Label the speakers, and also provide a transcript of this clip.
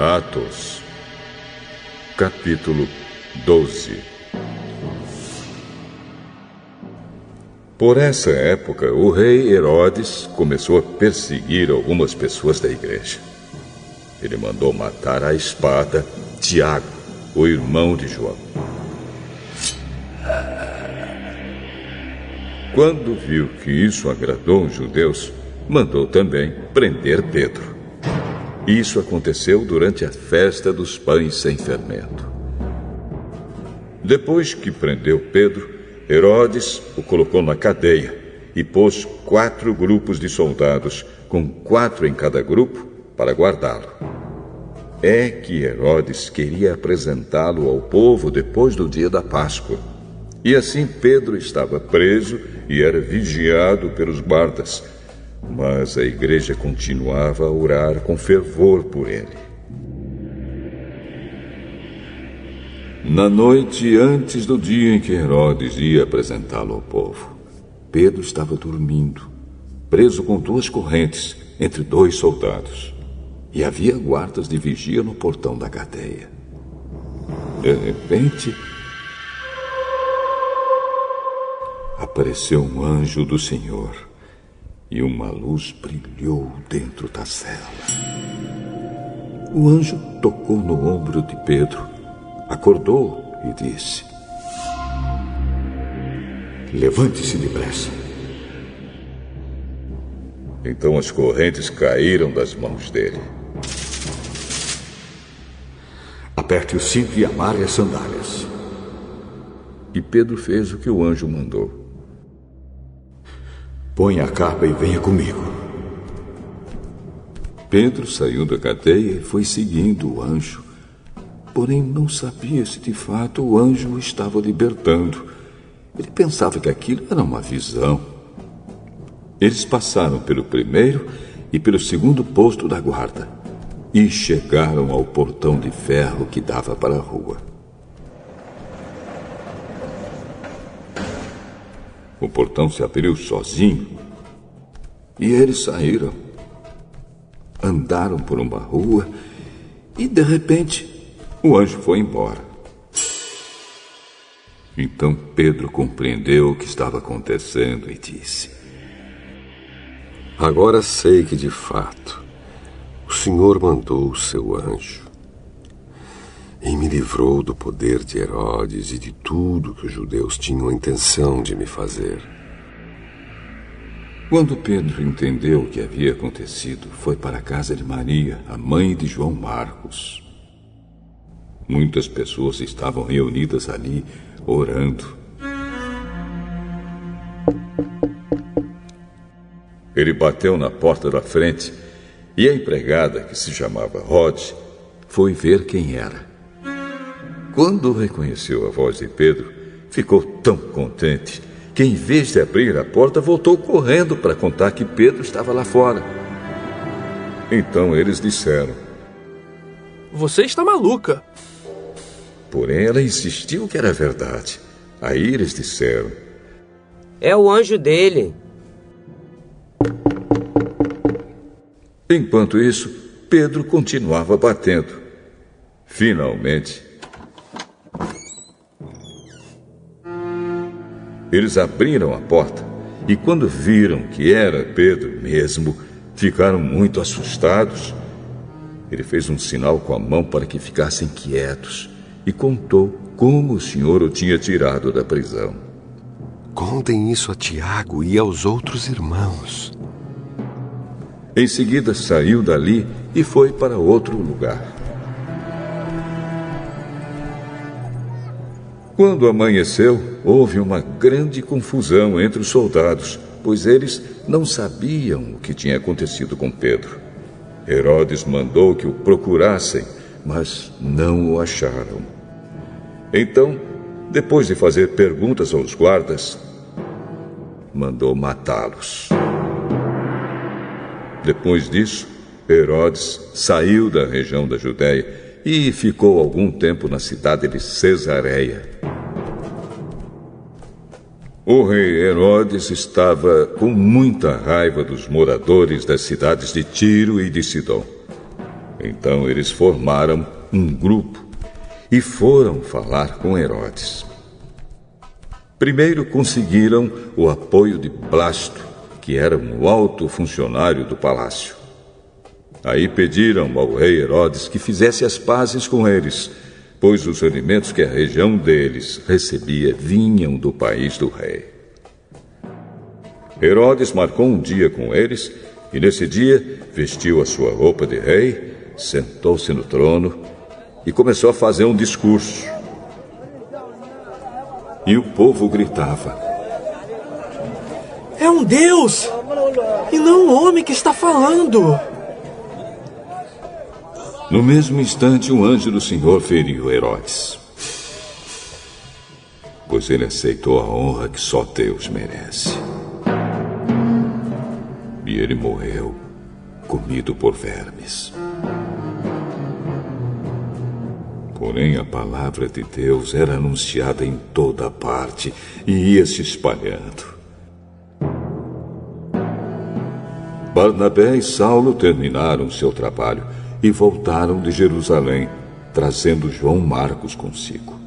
Speaker 1: Atos, capítulo 12. Por essa época, o rei Herodes começou a perseguir algumas pessoas da igreja. Ele mandou matar à espada Tiago, o irmão de João. Quando viu que isso agradou os judeus, mandou também prender Pedro. Isso aconteceu durante a festa dos pães sem fermento. Depois que prendeu Pedro, Herodes o colocou na cadeia e pôs 4 grupos de soldados, com 4 em cada grupo, para guardá-lo. É que Herodes queria apresentá-lo ao povo depois do dia da Páscoa. E assim Pedro estava preso e era vigiado pelos guardas. Mas a igreja continuava a orar com fervor por ele. Na noite antes do dia em que Herodes ia apresentá-lo ao povo, Pedro estava dormindo, preso com 2 correntes entre 2 soldados. E havia guardas de vigia no portão da cadeia. De repente, apareceu um anjo do Senhor. E uma luz brilhou dentro da cela. O anjo tocou no ombro de Pedro, acordou e disse: "Levante-se depressa." Então as correntes caíram das mãos dele. "Aperte o cinto e amarre as sandálias." E Pedro fez o que o anjo mandou. "Ponha a capa e venha comigo." Pedro saiu da cadeia e foi seguindo o anjo. Porém, não sabia se de fato o anjo o estava libertando. Ele pensava que aquilo era uma visão. Eles passaram pelo primeiro e pelo segundo posto da guarda e chegaram ao portão de ferro que dava para a rua. O portão se abriu sozinho e eles saíram. Andaram por uma rua e, de repente, o anjo foi embora. Então Pedro compreendeu o que estava acontecendo e disse:
Speaker 2: "Agora sei que, de fato, o Senhor mandou o seu anjo e me livrou do poder de Herodes e de tudo que os judeus tinham a intenção de me fazer."
Speaker 1: Quando Pedro entendeu o que havia acontecido, foi para a casa de Maria, a mãe de João Marcos. Muitas pessoas estavam reunidas ali, orando. Ele bateu na porta da frente e a empregada, que se chamava Rod, foi ver quem era. Quando reconheceu a voz de Pedro, ficou tão contente que, em vez de abrir a porta, voltou correndo para contar que Pedro estava lá fora. Então eles disseram:
Speaker 3: "Você está maluca."
Speaker 1: Porém, ela insistiu que era verdade. Aí eles disseram:
Speaker 4: "É o anjo dele."
Speaker 1: Enquanto isso, Pedro continuava batendo. Finalmente, eles abriram a porta e, quando viram que era Pedro mesmo, ficaram muito assustados. Ele fez um sinal com a mão para que ficassem quietos e contou como o Senhor o tinha tirado da prisão.
Speaker 2: "Contem isso a Tiago e aos outros irmãos."
Speaker 1: Em seguida, saiu dali e foi para outro lugar. Quando amanheceu, houve uma grande confusão entre os soldados, pois eles não sabiam o que tinha acontecido com Pedro. Herodes mandou que o procurassem, mas não o acharam. Então, depois de fazer perguntas aos guardas, mandou matá-los. Depois disso, Herodes saiu da região da Judéia e ficou algum tempo na cidade de Cesareia. O rei Herodes estava com muita raiva dos moradores das cidades de Tiro e de Sidom. Então eles formaram um grupo e foram falar com Herodes. Primeiro conseguiram o apoio de Blasto, que era um alto funcionário do palácio. Aí pediram ao rei Herodes que fizesse as pazes com eles, pois os alimentos que a região deles recebia vinham do país do rei. Herodes marcou um dia com eles e nesse dia vestiu a sua roupa de rei, sentou-se no trono e começou a fazer um discurso. E o povo gritava:
Speaker 3: É um Deus! E não um homem que está falando!
Speaker 1: No mesmo instante, um anjo do Senhor feriu Herodes, pois ele aceitou a honra que só Deus merece. E ele morreu, comido por vermes. Porém, a palavra de Deus era anunciada em toda parte e ia se espalhando. Barnabé e Saulo terminaram seu trabalho e voltaram de Jerusalém, trazendo João Marcos consigo.